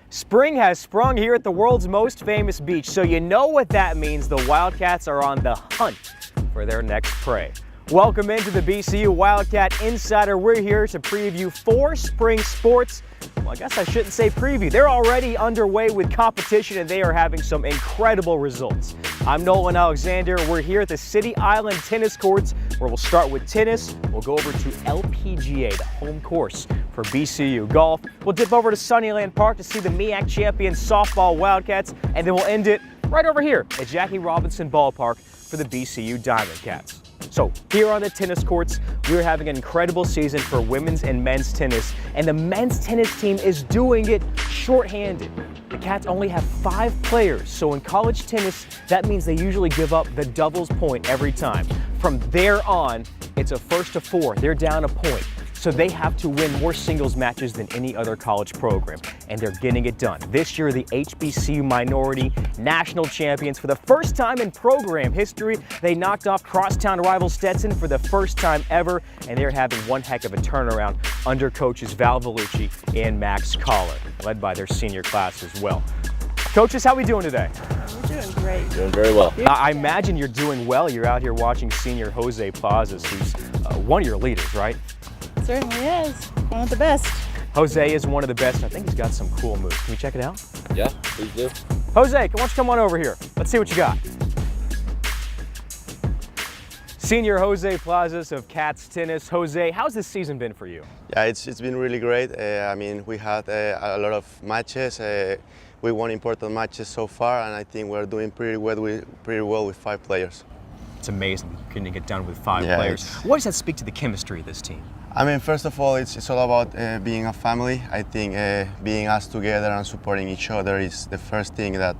Spring has sprung here at the world's most famous beach, so you know what that means. The Wildcats are on the hunt for their next prey. Welcome into the BCU Wildcat Insider. We're here to preview 4 spring sports. Well, I guess I shouldn't say preview. They're already underway with competition and they are having some incredible results. I'm Nolan Alexander. We're here at the City Island tennis courts where we'll start with tennis. We'll go over to LPGA, the home course for BCU golf. We'll dip over to Sunnyland Park to see the MEAC champion softball Wildcats, and then we'll end it right over here at Jackie Robinson Ballpark for the BCU Diamond Cats. So here on the tennis courts, we're having an incredible season for women's and men's tennis, and the men's tennis team is doing it shorthanded. The Cats only have 5 players, so in college tennis, that means they usually give up the doubles point every time. From there on, it's a first to 4. They're down a point. So they have to win more singles matches than any other college program, and they're getting it done. This year, the HBCU minority national champions for the first time in program history. They knocked off crosstown rival Stetson for the first time ever, and they're having one heck of a turnaround under coaches Val Vellucci and Max Collar, led by their senior class as well. Coaches, how are we doing today? We're doing great. Doing very well. I imagine you're doing well. You're out here watching senior Jose Plazas, who's one of your leaders, right? Certainly is. One of the best. Jose is one of the best. I think he's got some cool moves. Can we check it out? Yeah, please do. Jose, why don't you come on over here? Let's see what you got. Senior Jose Plazas of Cats Tennis. Jose, how's this season been for you? Yeah, it's been really great. I mean, we had a lot of matches. We won important matches so far, and I think we're doing pretty well with 5 players. It's amazing you couldn't get done with 5 Yeah, players. What does that speak to the chemistry of this team? I mean, first of all, it's all about being a family. I think being us together and supporting each other is the first thing that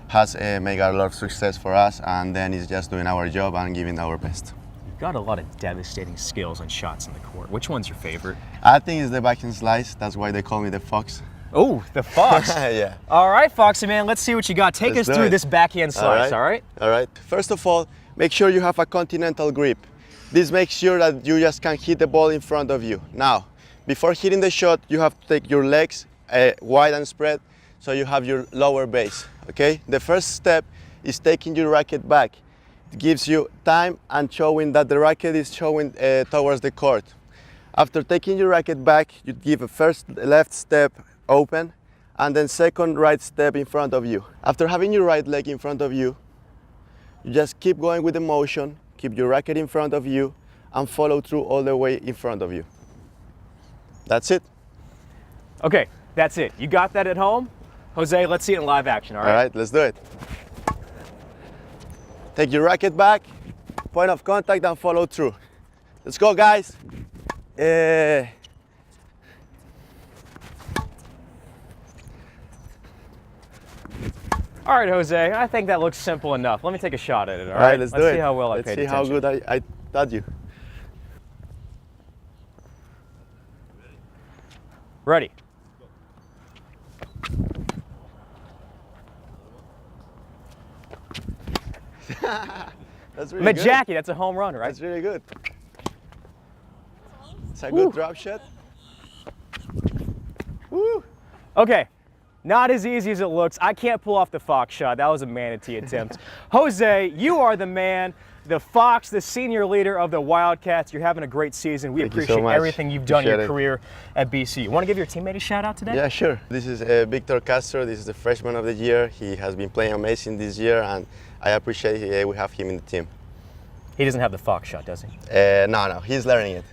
has made a lot of success for us, and then it's just doing our job and giving our best. You've got a lot of devastating skills and shots in the court. Which one's your favorite? I think it's the backhand slice. That's why they call me the Fox. Oh, the Fox. Yeah. All right, Foxy man, let's see what you got. Take us through this backhand slice, all right? All right. First of all, make sure you have a continental grip. This makes sure that you just can hit the ball in front of you. Now, before hitting the shot, you have to take your legs wide and spread so you have your lower base, okay? The first step is taking your racket back. It gives you time and showing that the racket is showing towards the court. After taking your racket back, you give a first left step open and then second right step in front of you. After having your right leg in front of you, you just keep going with the motion, keep your racket in front of you, and follow through all the way in front of you. That's it. Okay, that's it. You got that at home? Jose, let's see it in live action, all right? All right, let's do it. Take your racket back, point of contact, and follow through. Let's go, guys. All right, Jose, I think that looks simple enough. Let me take a shot at it, all right? All right, let's do it. Let's see how well I paid attention. Let's see how good I taught you. Ready. That's really good. Jackie, that's a home run, right? That's really good. It's a good drop shot. Woo. Okay, not as easy as it looks. I can't pull off the Fox shot. That was a manatee attempt. Jose, you are the man, the Fox, the senior leader of the Wildcats. You're having a great season. We appreciate everything you've done in your career at BC. Want to give your teammate a shout out today? Yeah, sure. This is Victor Castro. This is the freshman of the year. He has been playing amazing this year, and I appreciate we have him in the team. He doesn't have the Fox shot, does he? No, he's learning it.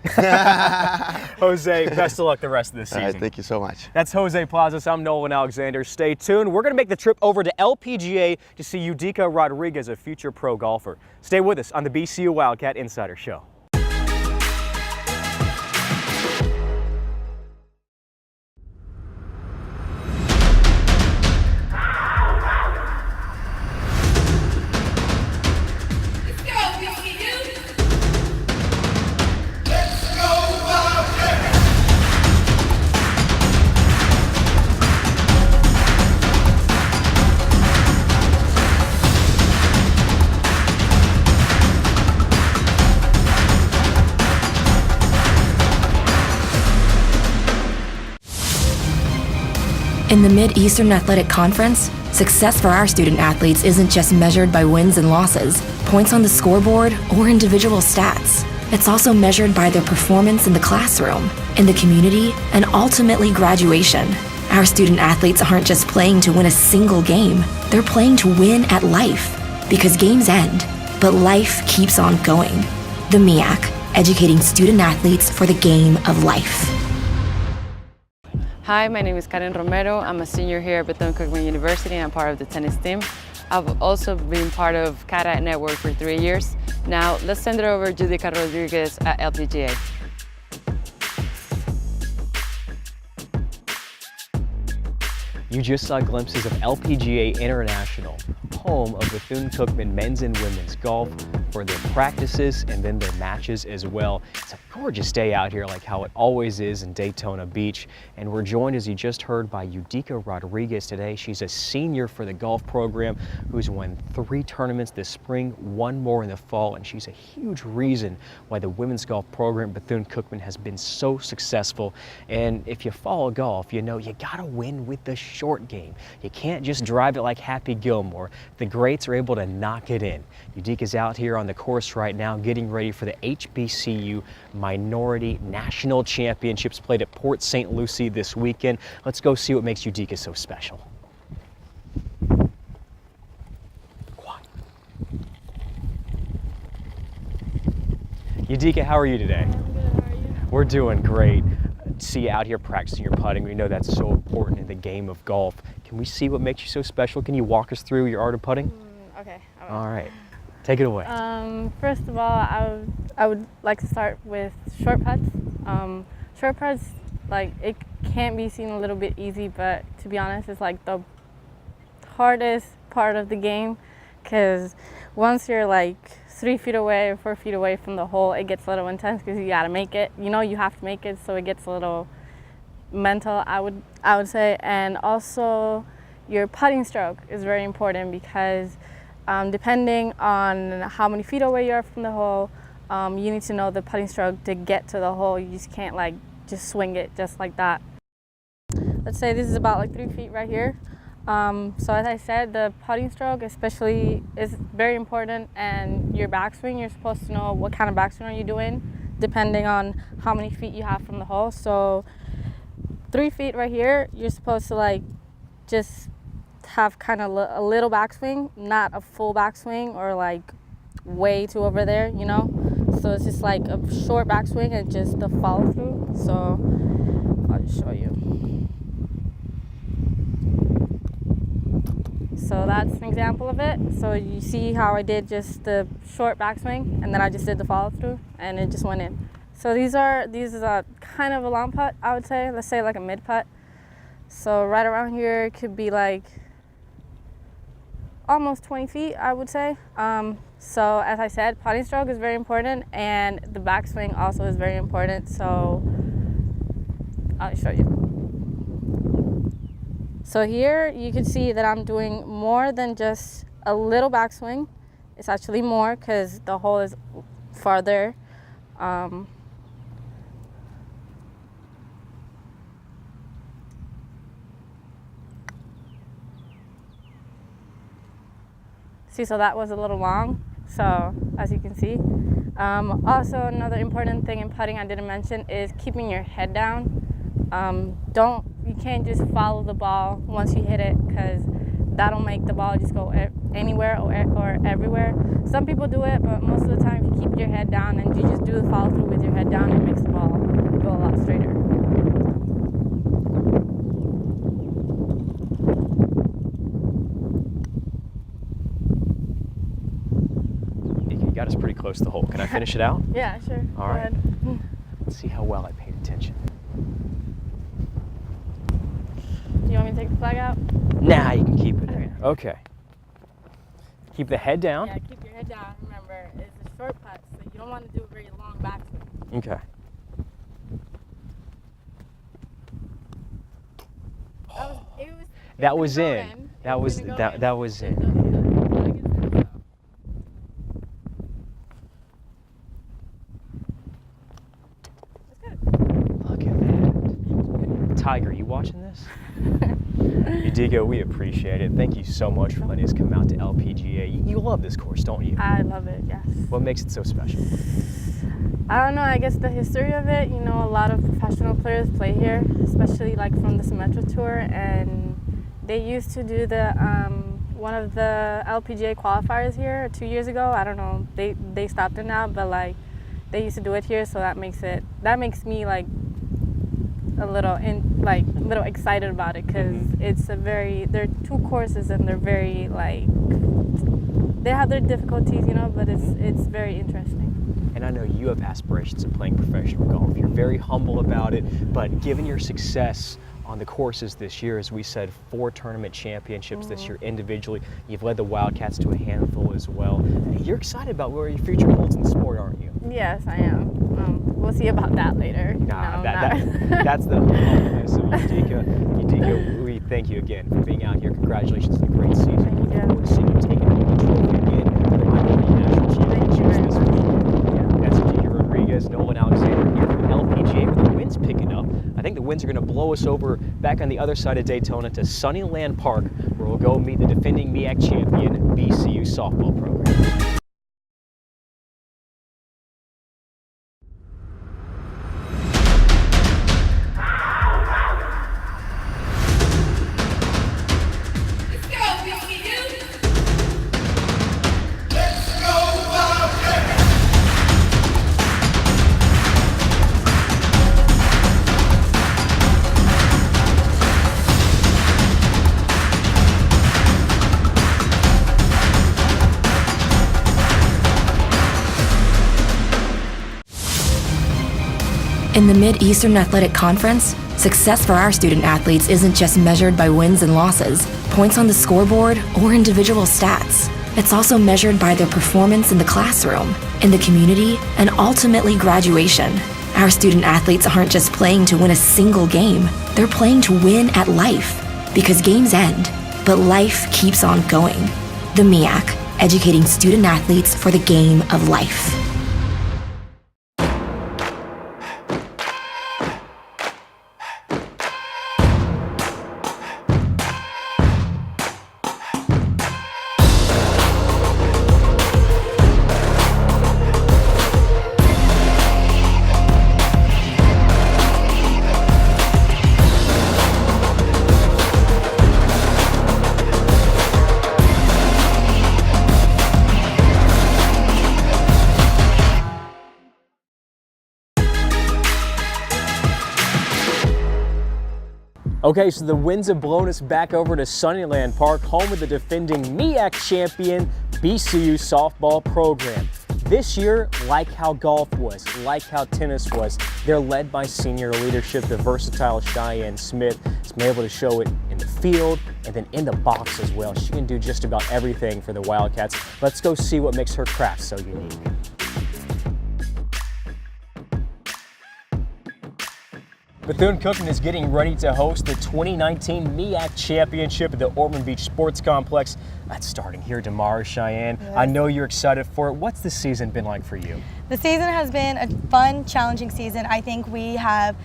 Jose, best of luck the rest of the season. All right, thank you so much. That's Jose Plazas. I'm Nolan Alexander. Stay tuned. We're going to make the trip over to LPGA to see Yudica Rodriguez, a future pro golfer. Stay with us on the BCU Wildcat Insider Show. In the Mid-Eastern Athletic Conference, success for our student athletes isn't just measured by wins and losses, points on the scoreboard, or individual stats. It's also measured by their performance in the classroom, in the community, and ultimately graduation. Our student athletes aren't just playing to win a single game, they're playing to win at life. Because games end, but life keeps on going. The MEAC, educating student athletes for the game of life. Hi, my name is Karen Romero. I'm a senior here at Bethune-Cookman University and I'm part of the tennis team. I've also been part of CatEye Network for 3 years. Now, let's send it over to Judica Rodriguez at LPGA. You just saw glimpses of LPGA International, home of Bethune-Cookman men's and women's golf, for their practices and then their matches as well. It's a gorgeous day out here, like how it always is in Daytona Beach. And we're joined, as you just heard, by Judica Rodriguez today. She's a senior for the golf program who's won 3 tournaments this spring, 1 more in the fall, and she's a huge reason why the women's golf program at Bethune-Cookman has been so successful. And if you follow golf, you know you gotta win with the short game. You can't just drive it like Happy Gilmore. The greats are able to knock it in. Judica's out here on the course right now getting ready for the HBCU Minority National Championships played at Port St. Lucie this weekend. Let's go see what makes Judica so special. Quiet. Judica, how are you today? I'm good. How are you? We're doing great. See you out here practicing your putting. We know that's so important in the game of golf. Can we see what makes you so special? Can you walk us through your art of putting? Okay. All right, take it away. First of all, I would like to start with short putts. Short putts, like, it can be seen a little bit easy, but to be honest, it's like the hardest part of the game, because once you're like 3 feet away or 4 feet away from the hole, it gets a little intense because you gotta make it. You know, you have to make it, so it gets a little mental, I would say. And also, your putting stroke is very important because depending on how many feet away you are from the hole, you need to know the putting stroke to get to the hole. You just can't like just swing it just like that. Let's say this is about like 3 feet right here. So as I said, the putting stroke especially is very important, and your backswing, you're supposed to know what kind of backswing are you doing depending on how many feet you have from the hole. So 3 feet right here, you're supposed to like just have kind of a little backswing, not a full backswing or like way too over there, you know? So it's just like a short backswing and just the follow through. So I'll just show you. So that's an example of it. So you see how I did just the short backswing and then I just did the follow through and it just went in. So these is a kind of a long putt, I would say. Let's say like a mid putt. So right around here could be like almost 20 feet, I would say. So as I said, putting stroke is very important and the backswing also is very important. So I'll show you. So here you can see that I'm doing more than just a little backswing. It's actually more because the hole is farther. See, so that was a little long, so as you can see. Also, another important thing in putting I didn't mention is keeping your head down. You can't just follow the ball once you hit it, because that'll make the ball just go anywhere or everywhere. Some people do it, but most of the time if you keep your head down and you just do the follow through with your head down, it makes the ball go a lot straighter. You got us pretty close to the hole. Can I finish it out? Yeah, sure. All right. Let's see how well I paid attention. Do you want me to take the flag out? Nah, you can keep it in here. Okay. Keep the head down. Yeah, keep your head down. Remember, it's a short putt, so you don't want to do a very long backswing. Okay. That was in. That was in. That was in. Look at that. Tiger, you watching this? Udika, we appreciate it. Thank you so much for letting us come out to LPGA. You love this course, don't you? I love it, yes. What makes it so special? I don't know, I guess the history of it, you know, a lot of professional players play here, especially like from the Symetra Tour, and they used to do the one of the LPGA qualifiers here 2 years ago. I don't know, they stopped it now, but like they used to do it here, so that makes me like a little excited about it, because they're two courses and they're very like, they have their difficulties, you know, but it's very interesting. And I know you have aspirations of playing professional golf. You're very humble about it, but given your success on the courses this year, as we said, 4 tournament championships this year individually, you've led the Wildcats to a handful as well. You're excited about where your future holds in the sport, aren't you? Yes, I am. We'll see about that later. Nah, that's the humbleness of Udika. Udika, we thank you again for being out here. Congratulations on a great season. Thank you. Looking forward to seeing you taking home the trophy again for the National Championships this week. That's Udika Rodriguez, Nolan Alexander here from LPGA with the winds picking up. I think the winds are going to blow us over back on the other side of Daytona to Sunnyland Park, where we'll go meet the defending MEAC champion BCU softball program. In the Mid-Eastern Athletic Conference, success for our student athletes isn't just measured by wins and losses, points on the scoreboard, or individual stats. It's also measured by their performance in the classroom, in the community, and ultimately graduation. Our student athletes aren't just playing to win a single game, they're playing to win at life. Because games end, but life keeps on going. The MEAC, educating student athletes for the game of life. Okay, so the winds have blown us back over to Sunnyland Park, home of the defending MEAC champion BCU softball program. This year, like how golf was, like how tennis was, they're led by senior leadership. The versatile Cheyenne Smith has been able to show it in the field and then in the box as well. She can do just about everything for the Wildcats. Let's go see what makes her craft so unique. Bethune-Cookman is getting ready to host the 2019 MEAC Championship at the Ormond Beach Sports Complex. That's starting here tomorrow, Cheyenne. Yes. I know you're excited for it. What's the season been like for you? The season has been a fun, challenging season. I think we have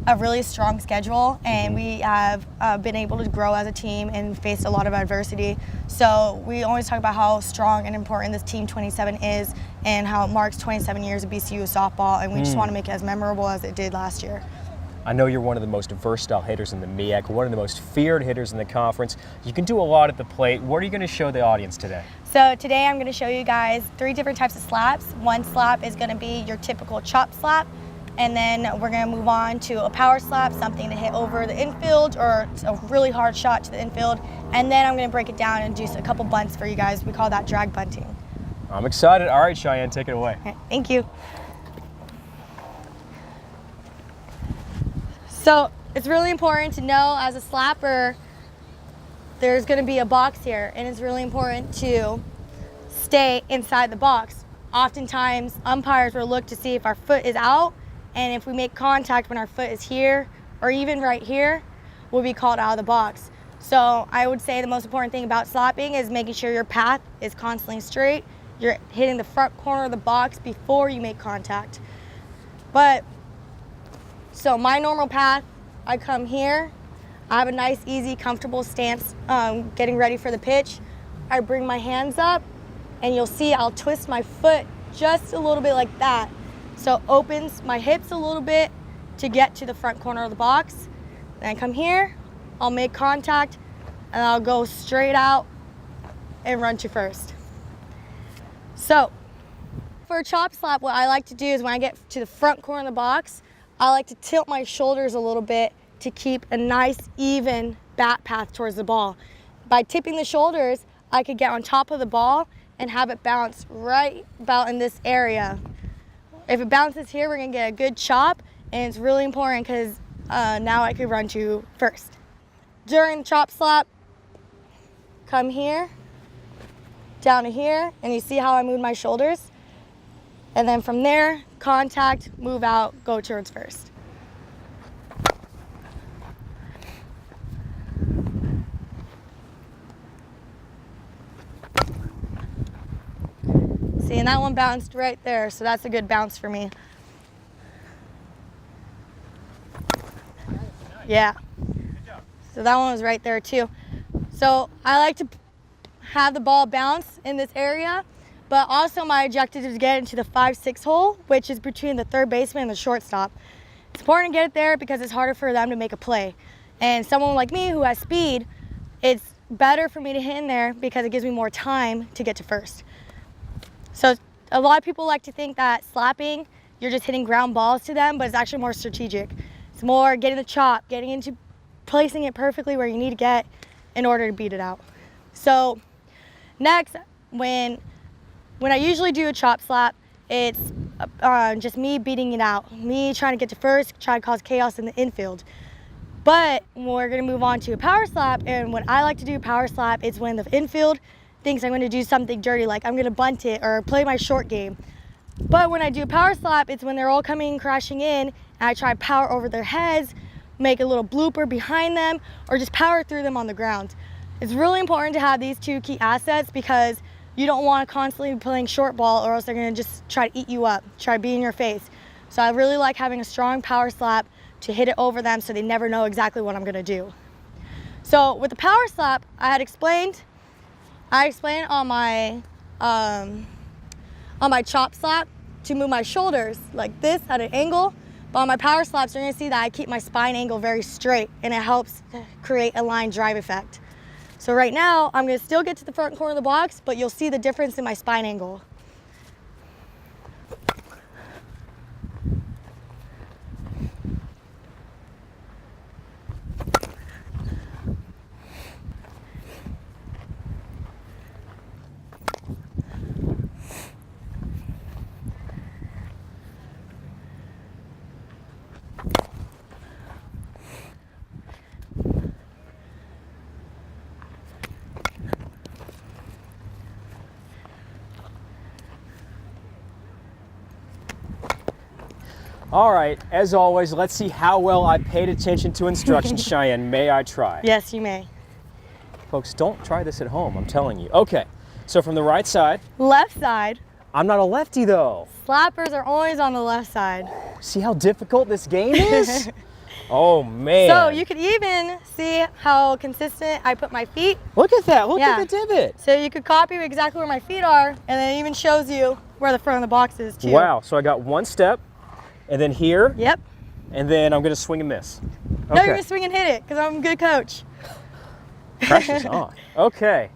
a really strong schedule, and we have been able to grow as a team and faced a lot of adversity. So we always talk about how strong and important this Team 27 is and how it marks 27 years of BCU softball, and we just want to make it as memorable as it did last year. I know you're one of the most versatile hitters in the MEAC, one of the most feared hitters in the conference. You can do a lot at the plate. What are you going to show the audience today? So today I'm going to show you guys 3 different types of slaps. One slap is going to be your typical chop slap, and then we're going to move on to a power slap, something to hit over the infield or a really hard shot to the infield. And then I'm going to break it down and do a couple bunts for you guys. We call that drag bunting. I'm excited. All right, Cheyenne, take it away. All right, thank you. So it's really important to know, as a slapper, there's going to be a box here, and it's really important to stay inside the box. Oftentimes, umpires will look to see if our foot is out, and if we make contact when our foot is here or even right here, we'll be called out of the box. So I would say the most important thing about slapping is making sure your path is constantly straight. You're hitting the front corner of the box before you make contact. So my normal path, I come here, I have a nice, easy, comfortable stance getting ready for the pitch. I bring my hands up, and you'll see I'll twist my foot just a little bit like that. So it opens my hips a little bit to get to the front corner of the box. Then I come here, I'll make contact, and I'll go straight out and run to first. So for a chop slap, what I like to do is when I get to the front corner of the box, I like to tilt my shoulders a little bit to keep a nice, even bat path towards the ball. By tipping the shoulders, I could get on top of the ball and have it bounce right about in this area. If it bounces here, we're gonna get a good chop, and it's really important because now I could run to first. During the chop slap, come here, down to here, and you see how I move my shoulders? And then from there, contact, move out, go towards first. See, and that one bounced right there, so that's a good bounce for me. Yeah. So that one was right there too. So I like to have the ball bounce in this area, but also my objective is to get into the 5-6 hole, which is between the third baseman and the shortstop. It's important to get it there because it's harder for them to make a play. And someone like me who has speed, it's better for me to hit in there because it gives me more time to get to first. So a lot of people like to think that slapping, you're just hitting ground balls to them, but it's actually more strategic. It's more getting the chop, getting into placing it perfectly where you need to get in order to beat it out. So next, when I usually do a chop slap, it's just me beating it out, me trying to get to first, try to cause chaos in the infield. But we're gonna move on to a power slap, and what I like to do power slap is when the infield thinks I'm gonna do something dirty, like I'm gonna bunt it or play my short game. But when I do power slap, it's when they're all coming crashing in, and I try to power over their heads, make a little blooper behind them, or just power through them on the ground. It's really important to have these two key assets because you don't want to constantly be playing short ball or else they're going to just try to eat you up, try to be in your face. So I really like having a strong power slap to hit it over them so they never know exactly what I'm going to do. So with the power slap, I explained on my chop slap to move my shoulders like this at an angle. But on my power slaps, you're gonna see that I keep my spine angle very straight, and it helps create a line drive effect. So right now, I'm gonna still get to the front corner of the box, but you'll see the difference in my spine angle. All right, as always, let's see how well I paid attention to instructions. Cheyenne, may I try? Yes, you may. Folks, don't try this at home, I'm telling you. Okay, so from the right side. Left side. I'm not a lefty though. Slappers are always on the left side. See how difficult this game is? Oh man. So you could even see how consistent I put my feet. Look at that, look at the divot. So you could copy exactly where my feet are, and then it even shows you where the front of the box is too. Wow, so I got one step, and then here. Yep. And then I'm gonna swing and miss. Okay. No, you're gonna swing and hit it, because I'm a good coach. Pressure's on. Okay.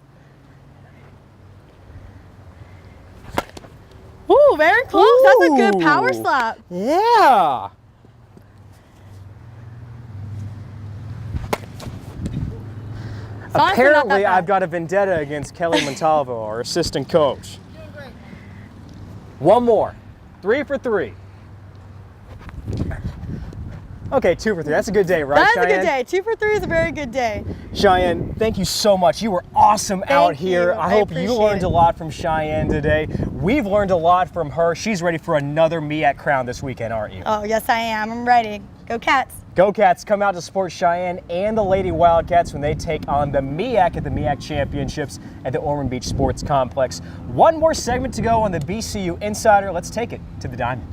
Ooh, very close. That's a good power slap. Yeah. Apparently, I've got a vendetta against Kelly Montalvo, our assistant coach. One more. 3 for 3. Okay, 2 for 3. That's a good day, right, That's Cheyenne? a good day. 2 for 3 is a very good day. Cheyenne, thank you so much. You were awesome out here. I hope you learned a lot from Cheyenne today. We've learned a lot from her. She's ready for another MEAC crown this weekend, aren't you? Oh, yes, I am. I'm ready. Go Cats. Go Cats. Come out to support Cheyenne and the Lady Wildcats when they take on the MEAC at the MEAC Championships at the Ormond Beach Sports Complex. One more segment to go on the BCU Insider. Let's take it to the diamond.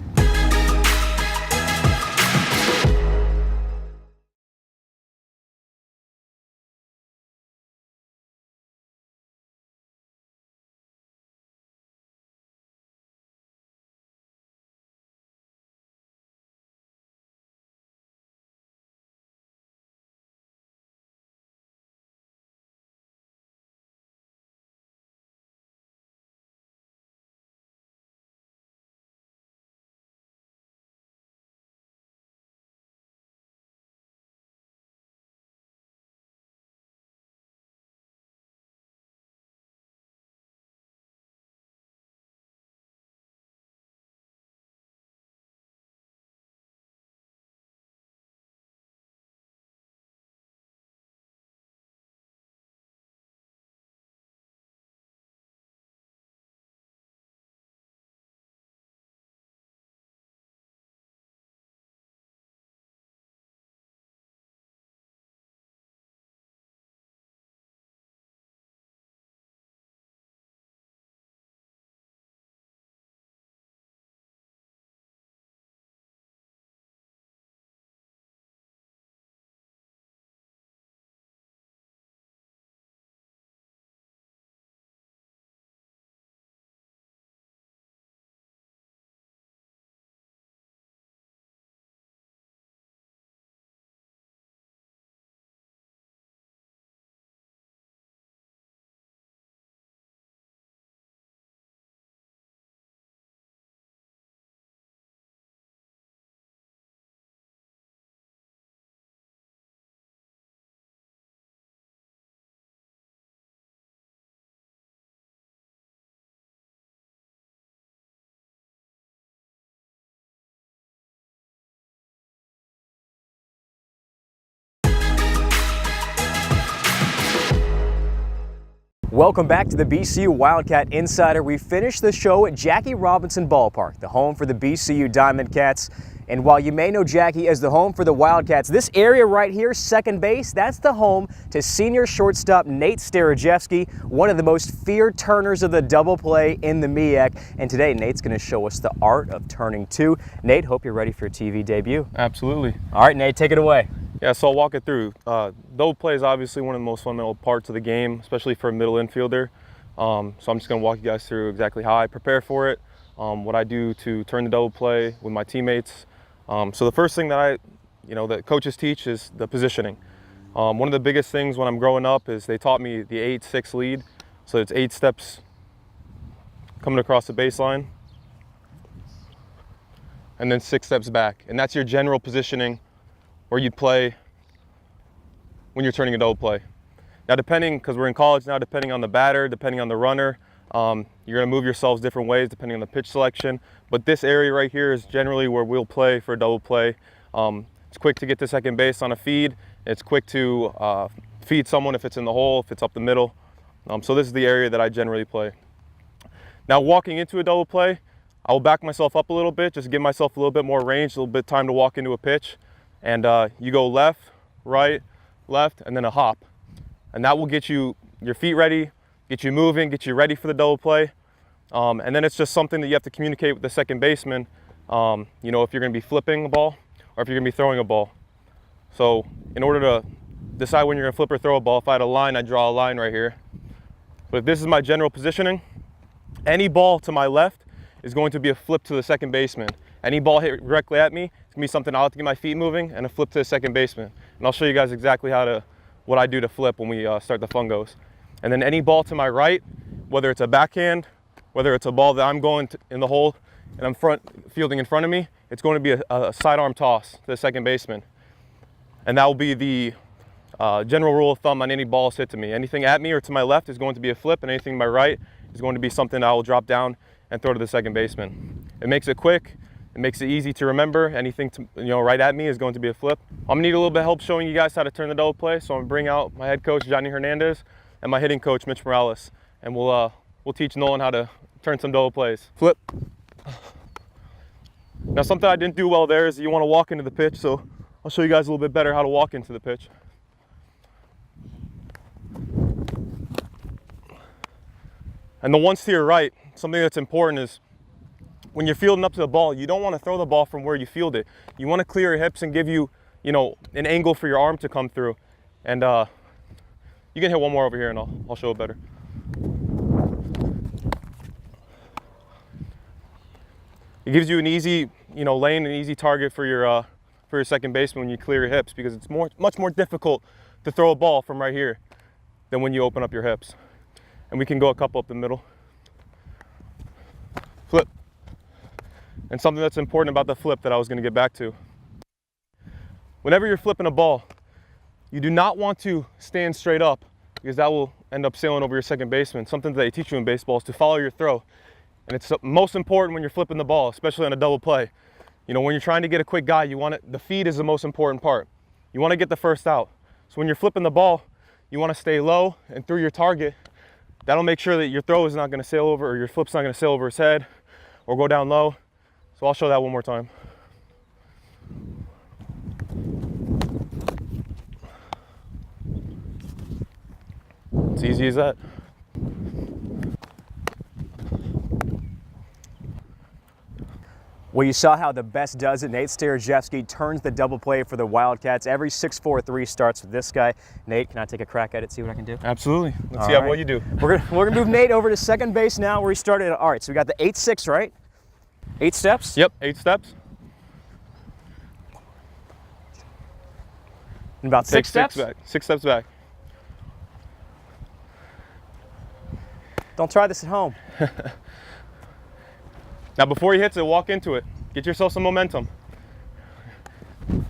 Welcome back to the BCU Wildcat Insider. We finished the show at Jackie Robinson Ballpark, the home for the BCU Diamond Cats. And while you may know Jackie as the home for the Wildcats, this area right here, second base, that's the home to senior shortstop Nate Starajewski, one of the most feared turners of the double play in the MEAC. And today, Nate's going to show us the art of turning two. Nate, hope you're ready for your TV debut. Absolutely. All right, Nate, take it away. Yeah, so I'll walk it through. Double play is obviously one of the most fundamental parts of the game, especially for a middle infielder. So I'm just going to walk you guys through exactly how I prepare for it, what I do to turn the double play with my teammates. So the first thing that that coaches teach is the positioning. One of the biggest things when I'm growing up is they taught me the 8-6 lead. So it's 8 steps coming across the baseline and then 6 steps back. And that's your general positioning where you'd play when you're turning a double play. Now because we're in college now, depending on the batter, depending on the runner, you're gonna move yourselves different ways depending on the pitch selection. But this area right here is generally where we'll play for a double play. It's quick to get to second base on a feed. It's quick to feed someone if it's in the hole, if it's up the middle. So this is the area that I generally play. Now walking into a double play, I will back myself up a little bit, just give myself a little bit more range, a little bit time to walk into a pitch. And you go left, right, left, and then a hop. And that will get you your feet ready, get you moving, get you ready for the double play. And then it's just something that you have to communicate with the second baseman, if you're going to be flipping a ball or if you're going to be throwing a ball. So in order to decide when you're going to flip or throw a ball, if I had a line, I'd draw a line right here. But if this is my general positioning, any ball to my left is going to be a flip to the second baseman. Any ball hit directly at me, it's going to be something I'll have to get my feet moving and a flip to the second baseman. And I'll show you guys exactly what I do to flip when we start the fungos. And then any ball to my right, whether it's a backhand, whether it's a ball that I'm going in the hole and I'm fielding in front of me, it's going to be a sidearm toss to the second baseman. And that will be the general rule of thumb on any balls hit to me. Anything at me or to my left is going to be a flip, and anything to my right is going to be something I will drop down and throw to the second baseman. It makes it quick. It makes it easy to remember. Anything right at me is going to be a flip. I'm gonna need a little bit of help showing you guys how to turn the double play. So I'm gonna bring out my head coach, Johnny Hernandez, and my hitting coach, Mitch Morales. And we'll teach Nolan how to turn some double plays. Flip. Now something I didn't do well there is you wanna walk into the pitch. So I'll show you guys a little bit better how to walk into the pitch. And the ones to your right, something that's important is when you're fielding up to the ball, you don't want to throw the ball from where you field it. You want to clear your hips and give you, an angle for your arm to come through. And you can hit one more over here and I'll show it better. It gives you an easy, lane, an easy target for your second baseman when you clear your hips, because it's much more difficult to throw a ball from right here than when you open up your hips. And we can go a couple up the middle. Flip. And something that's important about the flip that I was going to get back to. Whenever you're flipping a ball, you do not want to stand straight up, because that will end up sailing over your second baseman. Something that they teach you in baseball is to follow your throw. And it's most important when you're flipping the ball, especially on a double play. When you're trying to get a quick guy, the feed is the most important part. You want to get the first out. So when you're flipping the ball, you want to stay low and through your target. That'll make sure that your throw is not going to sail over, or your flip's not going to sail over his head or go down low. So I'll show that one more time. It's easy as that. Well, you saw how the best does it. Nate Starajewski turns the double play for the Wildcats. Every 6-4-3 starts with this guy. Nate, can I take a crack at it, see what I can do? Absolutely. Let's see what you do. We're gonna move Nate over to second base now, where he started. All right, so we got the 8-6, right? 8 steps? Yep, 8 steps. And about 6 steps? 6 steps back. Don't try this at home. Now before he hits it, walk into it. Get yourself some momentum.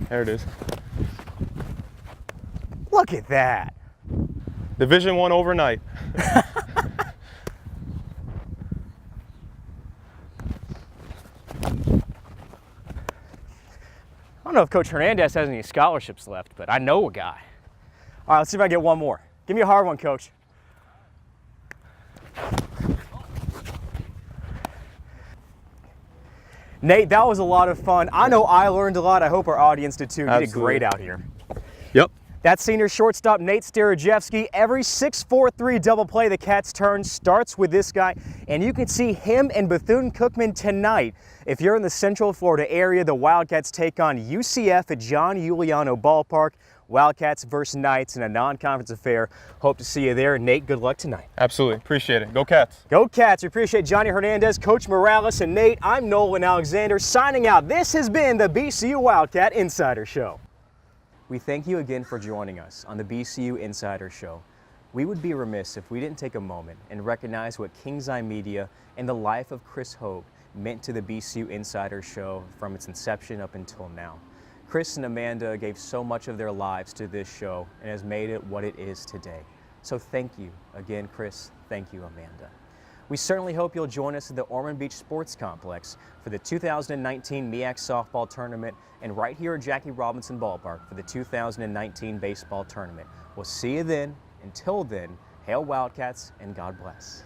There it is. Look at that. Division I overnight. I don't know if Coach Hernandez has any scholarships left, but I know a guy. All right, let's see if I get one more. Give me a hard one, Coach. Nate, that was a lot of fun. I know I learned a lot. I hope our audience did too. You did great out here. Yep. That's senior shortstop Nate Starajewski. Every 6-4-3 double play the Cats turn starts with this guy, and you can see him and Bethune-Cookman tonight. If you're in the Central Florida area, the Wildcats take on UCF at John Giuliano Ballpark. Wildcats versus Knights in a non-conference affair. Hope to see you there. Nate, good luck tonight. Absolutely. Appreciate it. Go Cats. Go Cats. We appreciate Johnny Hernandez, Coach Morales, and Nate. I'm Nolan Alexander signing out. This has been the BCU Wildcat Insider Show. We thank you again for joining us on the BCU Insider Show. We would be remiss if we didn't take a moment and recognize what King's Eye Media and the life of Chris Hogue meant to the BCU Insider Show from its inception up until now. Chris and Amanda gave so much of their lives to this show and has made it what it is today. So thank you again, Chris. Thank you, Amanda. We certainly hope you'll join us at the Ormond Beach Sports Complex for the 2019 MEAC Softball Tournament and right here at Jackie Robinson Ballpark for the 2019 Baseball Tournament. We'll see you then. Until then, hail Wildcats and God bless.